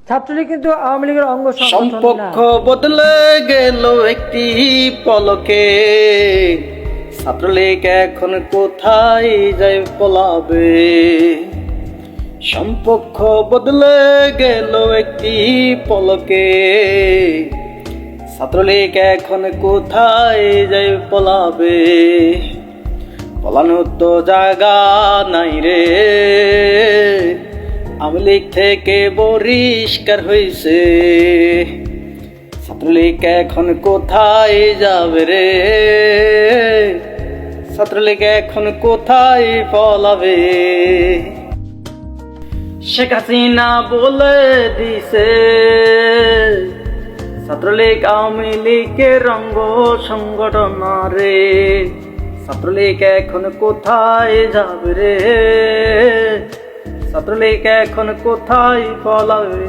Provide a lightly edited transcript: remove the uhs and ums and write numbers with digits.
ছাত্রলীগ কিন্তু আওয়ামী লীগের অঙ্গ সংগঠন না। সম্পর্ক বদলে গেল একটি পলকে, ছাত্রলীগ এখন কোথায় যায় পলাবে। সম্পর্ক বদলে গেল একটি পলকে, ছাত্রলীগ এখন কোথায় যায় পলাবে। পলানোর তো জায়গা নাই রে, আওয়ামী লীগ থেকে বহিষ্কার হয়েছে। ছাত্রলীগ এখন কোথায় যাবে রে, ছাত্রলীগ এখন কোথায় পলাবে। শেখ হাসিনা বলে দিছে ছাত্রলীগ আওয়ামী লীগের অঙ্গ সংগঠন রে। ছাত্রলীগ এখন কোথায় যাবে রে, ছাত্রলীগ এখন কোথায় পলাবে।